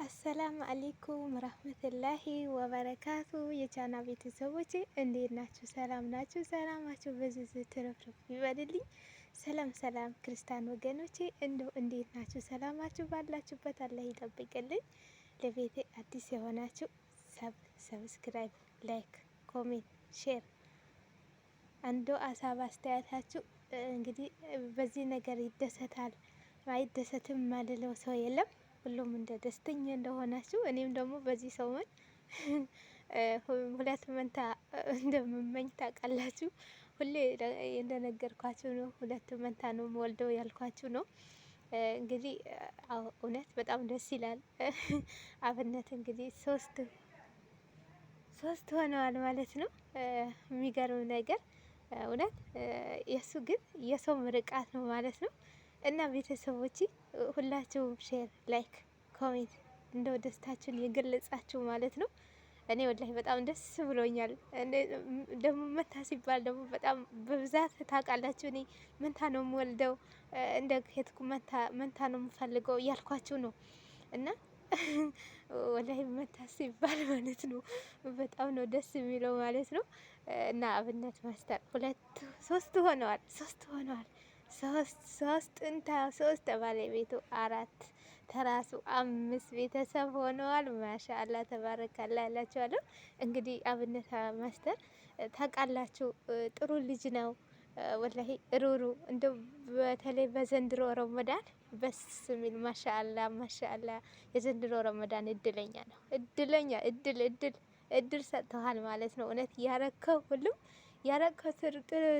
አሰላም አሌይኩም ረህመቱላሂ ወበረካቱ የቻና ቤተሰቦቼ እንዴት ናችሁ? ሰላም ናችሁ? ሰላማችሁ በዝዝ ትረፍረፍ ይበልልኝ። ሰላም ሰላም ክርስቲያን ወገኖቼ እንደው እንዴት ናችሁ? ሰላማችሁ ባላችሁበት አላህ ይጠብቅልኝ። ለቤቴ አዲስ የሆናችሁ ሰብስክራይብ፣ ላይክ፣ ኮሜንት፣ ሼር አንዶ አሳብ አስተያየታችሁ እንግዲህ በዚህ ነገር ይደሰታል አይደሰትም ማልለው ሰው የለም። ሁሉም እንደ ደስተኛ እንደሆናችሁ እኔም ደግሞ በዚህ ሰሞን ሁለት መንታ እንደምመኝ ታውቃላችሁ። ሁሌ እንደነገርኳችሁ ነው። ሁለት መንታ ነው የምወልደው ያልኳችሁ ነው። እንግዲህ እውነት በጣም ደስ ይላል። አብነት እንግዲህ ሶስት ሆነዋል ማለት ነው። የሚገርም ነገር እውነት የእሱ ግን የሰው ምርቃት ነው ማለት ነው። እና ቤተሰቦች ሁላችሁም ሼር፣ ላይክ፣ ኮሜንት እንደው ደስታችሁን የገለጻችሁ ማለት ነው። እኔ ወላሂ በጣም ደስ ብሎኛል። ደግሞ መንታ ሲባል ደግሞ በጣም በብዛት ታውቃላችሁ። እኔ መንታ ነው የምወልደው እንደ ሄድኩ መንታ ነው የምፈልገው እያልኳችሁ ነው። እና ወላሂ መንታ ሲባል ማለት ነው በጣም ነው ደስ የሚለው ማለት ነው። እና አብነት ማስተር ሶስት ሆነዋል። ሶስት ባለቤቱ አራት ተራሱ አምስት ቤተሰብ ሆነዋል። ማሻአላ ተባረካላ ያላችኋለሁ። እንግዲህ አብነት ማስተር ታውቃላችሁ ጥሩ ልጅ ነው። ወላሂ ሩሩ እንደው በተለይ በዘንድሮ ረመዳን በስ የሚል ማሻአላ የዘንድሮ ረመዳን እድለኛ ነው። እድል ሰጥተዋል ማለት ነው። እውነት ያረከው ሁሉም ያረከው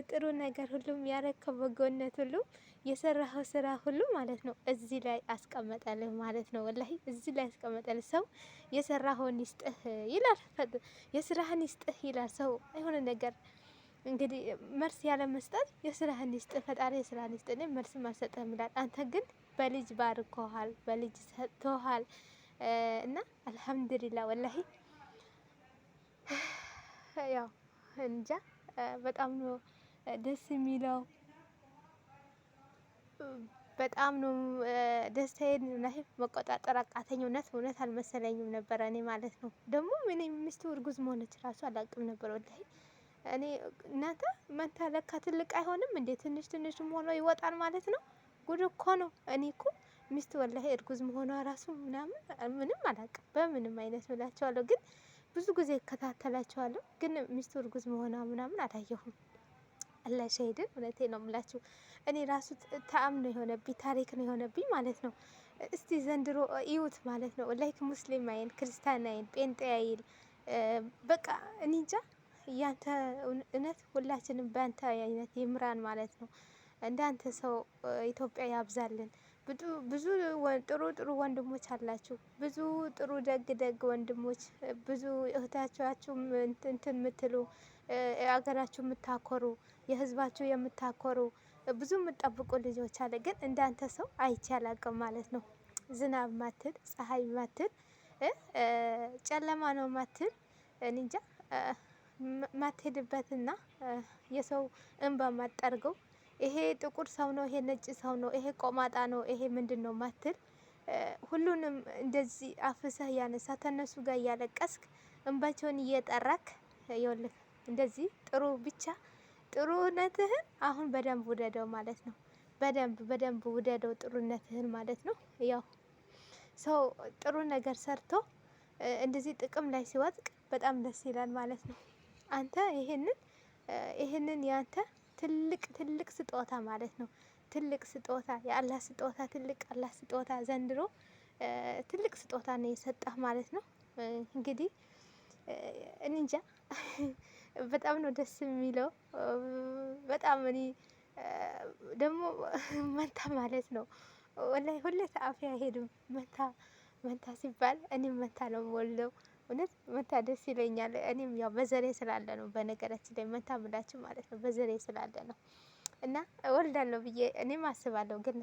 ጥሩ ነገር ሁሉም ያረከው በጎነት ሁሉም የሰራኸው ስራ ሁሉ ማለት ነው እዚህ ላይ አስቀመጠልህ ማለት ነው። ወላሂ እዚህ ላይ አስቀመጠልህ። ሰው የሰራኸውን ይስጥህ ይላል፣ የስራህን ይስጥህ ይላል። ሰው የሆነ ነገር እንግዲህ መልስ ያለ መስጠት የስራህን ይስጥህ፣ ፈጣሪ የስራህን ይስጥህ፣ እኔ መልስም አልሰጥህም ይላል። አንተ ግን በልጅ ባርኮሃል፣ በልጅ ሰጥቶሃል እና አልሐምዱሊላ ወላሂ ያው እንጃ በጣም ነው ደስ የሚለው። በጣም ነው ደስታዬን መቆጣጠር አቃተኝ። እውነት አልመሰለኝም ነበረ እኔ ማለት ነው። ደግሞ እኔ ሚስቱ እርጉዝ መሆነች ራሱ አላውቅም ነበር ወላሂ። እኔ እናንተ መንታ ለካ ትልቅ አይሆንም እንዴ? ትንሽም ሆኖ ይወጣል ማለት ነው። ጉድ እኮ ነው። እኔ እኮ ሚስቱ ወላሂ እርጉዝ መሆኗ ራሱ ምንም አላውቅም በምንም አይነት ብላቸዋለሁ። ግን ብዙ ጊዜ እከታተላቸዋለሁ። ግን ሚስቱ እርጉዝ መሆኗ ምናምን አላየሁም። አላህ ሸሂድን እውነቴ ነው የምላችሁ። እኔ ራሱ ተአም ነው የሆነብኝ፣ ታሪክ ነው የሆነብኝ ማለት ነው። እስቲ ዘንድሮ እዩት ማለት ነው። ላይክ ሙስሊም አይን፣ ክርስቲያን አይን፣ ጴንጤ አይል በቃ እኔ እንጃ። ያንተ እውነት ሁላችንም በአንተ አይነት ይምራን ማለት ነው። እንዳንተ ሰው ኢትዮጵያ ያብዛልን። ብዙ ጥሩ ወንድሞች አላችሁ። ብዙ ጥሩ ደግ ወንድሞች፣ ብዙ እህቶቻችሁ እንትን የምትሉ የሀገራችሁ የምታኮሩ፣ የህዝባችሁ የምታኮሩ ብዙ የምትጠብቁ ልጆች አለ። ግን እንዳንተ ሰው አይቼ አላውቅም ማለት ነው። ዝናብ ማትል፣ ፀሐይ ማትል፣ ጨለማ ነው ማትል፣ እንጃ ማትሄድበትና የሰው እንባ ማጠርገው ይሄ ጥቁር ሰው ነው፣ ይሄ ነጭ ሰው ነው፣ ይሄ ቆማጣ ነው፣ ይሄ ምንድን ነው ማትል ሁሉንም እንደዚህ አፍሰህ ያነሳ ተነሱ ጋር እያለቀስክ እንባቸውን እየጠራክ ይኸውልህ እንደዚህ ጥሩ ብቻ ጥሩነትህን አሁን በደንብ ውደደው ማለት ነው። በደንብ ውደደው ጥሩነትህን ማለት ነው። ያው ሰው ጥሩ ነገር ሰርቶ እንደዚህ ጥቅም ላይ ሲወጥቅ በጣም ደስ ይላል ማለት ነው። አንተ ይሄንን ያንተ ትልቅ ስጦታ ማለት ነው። ትልቅ ስጦታ የአላህ ስጦታ ትልቅ አላህ ስጦታ ዘንድሮ ትልቅ ስጦታ ነው የሰጠህ ማለት ነው። እንግዲህ እኔ እንጃ በጣም ነው ደስ የሚለው። በጣም እኔ ደግሞ መንታ ማለት ነው ወላሂ ሁሌ ከአፌ አይሄድም። መንታ ሲባል እኔም መንታ ነው የምወልደው። እውነት መንታ ደስ ይለኛል። እኔም ያው በዘሬ ስላለ ነው በነገራችን ላይ መንታ ምላችሁ ማለት ነው በዘሬ ስላለ ነው። እና እወልዳለሁ ብዬ እኔም አስባለሁ። ግን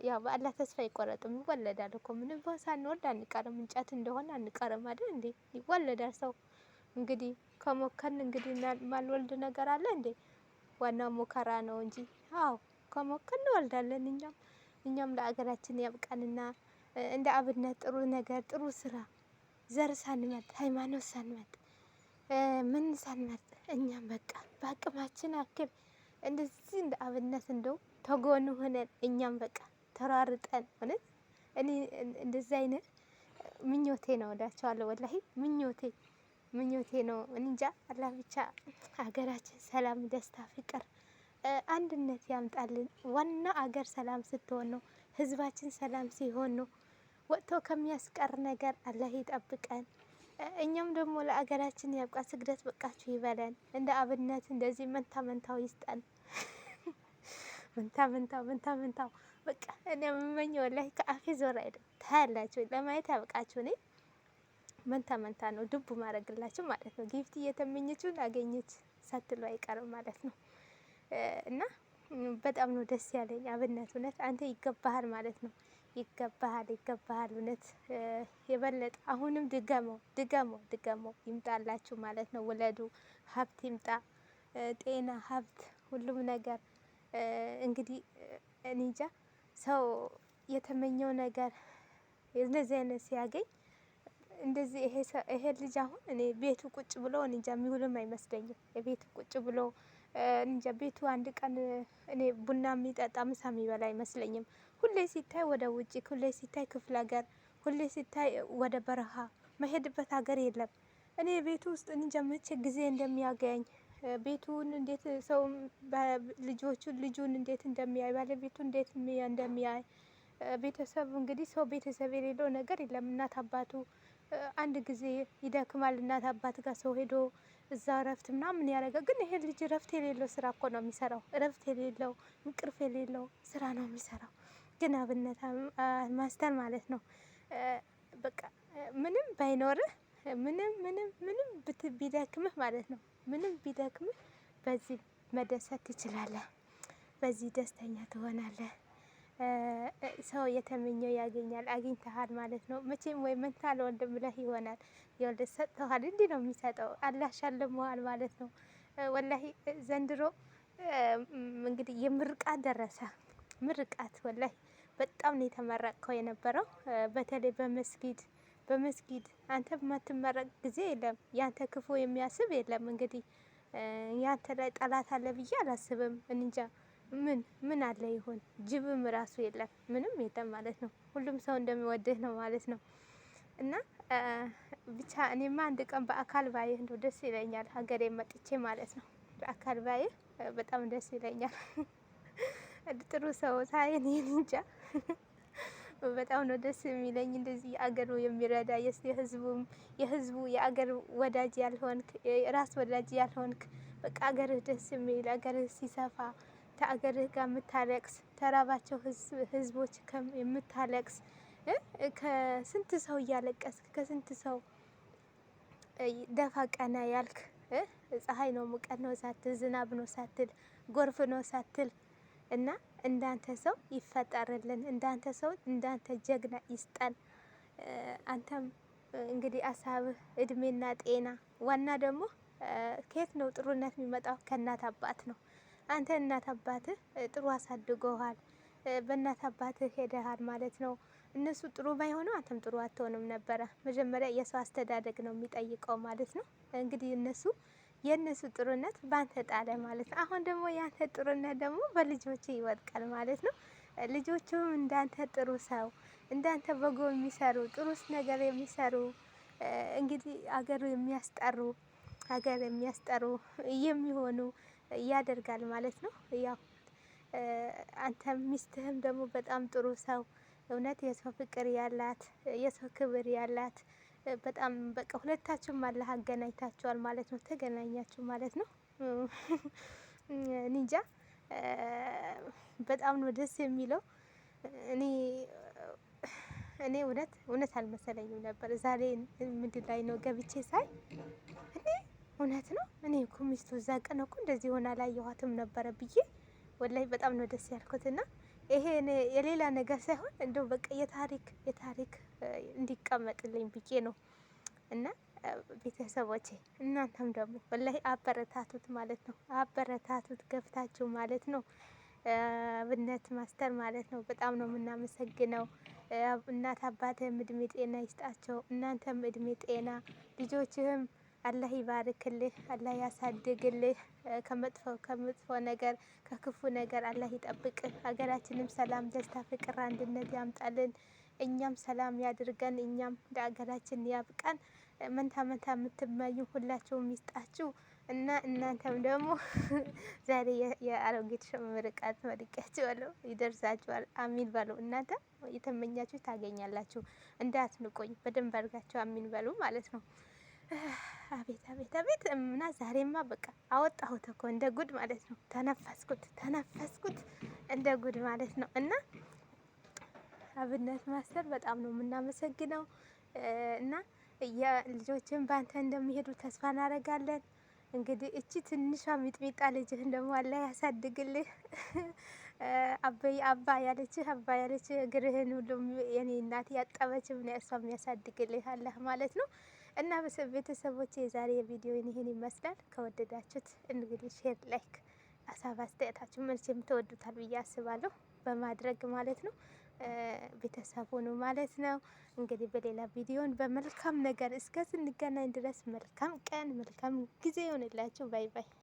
ያው በአላህ ተስፋ አይቆረጥም። ይወለዳል እኮ ምንም ሳንወልድ አንቀርም። እንጨት እንደሆነ አንቀርም አይደል እንዴ? ይወለዳል ሰው። እንግዲህ ከሞከርን እንግዲህ ማልወልድ ነገር አለ እንዴ? ዋናው ሙከራ ነው እንጂ። አዎ ከሞከርን እንወልዳለን። እኛም ለአገራችን ያብቃንና እንደ አብነት ጥሩ ነገር ጥሩ ስራ ዘር ሳንመርጥ ሃይማኖት ሳንመርጥ ምን ሳንመርጥ እኛም በቃ በአቅማችን አክል እንደዚህ እንደ አብነት እንደው ተጎኑ ሆነን እኛም በቃ ተሯርጠን እውነት እኔ እንደዚህ አይነት ምኞቴ ነው እላቸዋለሁ። ወላሂ ምኞቴ ነው። እንጃ አላህ ብቻ ሀገራችን ሰላም፣ ደስታ፣ ፍቅር፣ አንድነት ያምጣልን። ዋና አገር ሰላም ስትሆን ነው፣ ህዝባችን ሰላም ሲሆን ነው። ወጥቶ ከሚያስቀር ነገር አላህ ይጠብቀን። እኛም ደግሞ ለአገራችን ያብቃ። ስግደት በቃችሁ ይበለን። እንደ አብነት እንደዚህ መንታ መንታው ይስጠን። መንታ መንታው በቃ እኔ የምመኘው ወላሂ ከአፌ ዞር አይደል። ታያላችሁ፣ ለማየት ያብቃችሁ። እኔ መንታ ነው ድቡ ማድረግላችሁ ማለት ነው። ጊፍት እየተመኘችውን አገኘች ሳትሉ አይቀርም ማለት ነው። እና በጣም ነው ደስ ያለኝ አብነት፣ እውነት አንተ ይገባሃል ማለት ነው። ይገባሃል እውነት የበለጠ አሁንም ድገመው ይምጣላችሁ ማለት ነው። ውለዱ፣ ሀብት ይምጣ፣ ጤና፣ ሀብት፣ ሁሉም ነገር እንግዲህ እኔ እንጃ ሰው የተመኘው ነገር እንደዚህ አይነት ሲያገኝ እንደዚህ ይሄ ልጅ አሁን እኔ ቤቱ ቁጭ ብሎ እንጃ የሚውልም አይመስለኝም። የቤቱ ቁጭ ብሎ እንጃ ቤቱ አንድ ቀን እኔ ቡና የሚጠጣ ምሳ የሚበላ አይመስለኝም። ሁሌ ሲታይ ወደ ውጭ፣ ሁሌ ሲታይ ክፍለ ሀገር፣ ሁሌ ሲታይ ወደ በረሃ፣ መሄድበት ሀገር የለም። እኔ ቤቱ ውስጥ እንጃ መቼ ጊዜ እንደሚያገኝ ቤቱን እንዴት ሰው ልጁን እንዴት እንደሚያይ ባለቤቱ እንዴት እንደሚያይ ቤተሰብ እንግዲህ ሰው ቤተሰብ የሌለው ነገር የለም። እናት አባቱ አንድ ጊዜ ይደክማል። እናት አባት ጋር ሰው ሄዶ እዛ እረፍት ምናምን ያደርጋል። ግን ይሄ ልጅ እረፍት የሌለው ስራ እኮ ነው የሚሰራው። እረፍት የሌለው እንቅልፍ የሌለው ስራ ነው የሚሰራው። ግን አብነት ማስተር ማለት ነው በቃ ምንም ባይኖርህ ምንም ቢደክምህ ማለት ነው ምንም ቢደክምህ በዚህ መደሰት ትችላለህ። በዚህ ደስተኛ ትሆናለህ። ሰው የተመኘው ያገኛል። አግኝተሃል ማለት ነው። መቼም ወይ መንታ ለወንድም ብለህ ይሆናል የወልድ ሰጥተዋል። እንዲህ ነው የሚሰጠው። አላህ ሸልመዋል ማለት ነው። ወላሂ ዘንድሮ እንግዲህ የምርቃት ደረሰ። ምርቃት ወላሂ በጣም ነው የተመረቅከው የነበረው። በተለይ በመስጊድ አንተ በማትመረቅ ጊዜ የለም ያንተ ክፉ የሚያስብ የለም። እንግዲህ ያንተ ላይ ጠላት አለ ብዬ አላስብም። እንጃ ምን አለ ይሆን? ጅብም ራሱ የለም፣ ምንም የለም ማለት ነው። ሁሉም ሰው እንደሚወድህ ነው ማለት ነው። እና ብቻ እኔማ አንድ ቀን በአካል ባይህ እንደው ደስ ይለኛል። ሀገሬ መጥቼ ማለት ነው። በአካል ባይህ በጣም ደስ ይለኛል። ጥሩ ሰው ሳይን እንጃ በጣም ነው ደስ የሚለኝ። እንደዚህ አገሩ የሚረዳ የህዝቡ የአገር ወዳጅ ያልሆንክ ራስ ወዳጅ ያልሆንክ በቃ አገርህ ደስ የሚል አገርህ ሲሰፋ ከአገርህ ጋር የምታለቅስ ተራባቸው ህዝቦች የምታለቅስ ከስንት ሰው እያለቀስክ ከስንት ሰው ደፋ ቀና ያልክ ፀሐይ ነው ሙቀት ነው ሳትል ዝናብ ነው ሳትል ጎርፍ ነው ሳትል እና እንዳንተ ሰው ይፈጠርልን። እንዳንተ ሰው እንዳንተ ጀግና ይስጠን። አንተም እንግዲህ አሳብህ እድሜና ጤና ዋና ደግሞ ከየት ነው ጥሩነት የሚመጣው? ከእናት አባት ነው። አንተ እናት አባትህ ጥሩ አሳድጎሃል። በእናት አባትህ ሄደሃል ማለት ነው። እነሱ ጥሩ ባይሆኑ አንተም ጥሩ አትሆንም ነበረ። መጀመሪያ የሰው አስተዳደግ ነው የሚጠይቀው ማለት ነው። እንግዲህ የእነሱ ጥሩነት በአንተ ጣለ ማለት ነው። አሁን ደግሞ ያንተ ጥሩነት ደግሞ በልጆች ይወድቃል ማለት ነው። ልጆቹም እንዳንተ ጥሩ ሰው እንዳንተ በጎ የሚሰሩ ጥሩ ነገር የሚሰሩ እንግዲህ ሀገር የሚያስጠሩ የሚሆኑ ያደርጋል ማለት ነው። ያው አንተም ሚስትህም ደግሞ በጣም ጥሩ ሰው እውነት የሰው ፍቅር ያላት የሰው ክብር ያላት በጣም በቃ ሁለታችሁም አላህ አገናኝታችኋል ማለት ነው። ተገናኛችሁ ማለት ነው። እንጃ በጣም ነው ደስ የሚለው። እኔ እውነት አልመሰለኝም ነበር። ዛሬ ምድር ላይ ነው ገብቼ ሳይ እውነት ነው። እኔ እኮ ሚስቱ እዛ ቀን እኮ እንደዚህ ሆና አላየኋትም ነበረ ብዬ ወላይ በጣም ነው ደስ ያልኩት። እና ይሄ የሌላ ነገር ሳይሆን እንደው በቃ የታሪክ እንዲቀመጥልኝ ብዬ ነው። እና ቤተሰቦቼ እናንተም ደግሞ ወላይ አበረታቱት ማለት ነው። አበረታቱት ገብታችሁ ማለት ነው። አብነት ማስተር ማለት ነው። በጣም ነው የምናመሰግነው። እናት አባትህም እድሜ ጤና ይስጣቸው፣ እናንተም እድሜ ጤና፣ ልጆችህም አላህ ይባርክልህ፣ አላህ ያሳድግልህ፣ ከመጥፎ ነገር ከክፉ ነገር አላህ ይጠብቅህ። ሀገራችንም ሰላም፣ ደስታ፣ ፍቅር፣ አንድነት ያምጣልን። እኛም ሰላም ያድርገን። እኛም ለሀገራችን ያብቃን። መንታ መንታ የምትመኙ ሁላችሁም ይስጣችሁ እና እናንተም ደግሞ ዛሬ የአሮጊት ምርቃት መርቂያችኋለሁ። ይደርሳችኋል። አሚን በሉ። እናንተ የተመኛችሁ ታገኛላችሁ። እንዳትንቆኝ በደንብ አድርጋችሁ አሚን በሉ ማለት ነው። አቤት አቤት አቤት እና ዛሬማ በቃ አወጣሁት እኮ እንደ ጉድ ማለት ነው። ተነፈስኩት እንደ ጉድ ማለት ነው። እና አብነት ማስተር በጣም ነው የምናመሰግነው እና ልጆችን በአንተ እንደሚሄዱ ተስፋ እናደርጋለን። እንግዲህ እቺ ትንሿ ሚጥሚጣ ልጅህን ደግሞ አላህ ያሳድግልህ። አባ ያለችህ እግርህን ሁሉም የኔ እናት ያጠበችው ነው እሷም ያሳድግልህ አላህ ማለት ነው። እና ቤተሰቦቼ የዛሬ ቪዲዮ ይህን ይመስላል። ከወደዳችሁት እንግዲህ ሼር፣ ላይክ፣ ሀሳብ አስተያየታችሁ መቼም ተወዱታል ብዬ አስባለሁ በማድረግ ማለት ነው። ቤተሰብ ሁኑ ማለት ነው። እንግዲህ በሌላ ቪዲዮን በመልካም ነገር እስከ ስንገናኝ ድረስ መልካም ቀን መልካም ጊዜ ይሆንላችሁ። ባይ ባይ።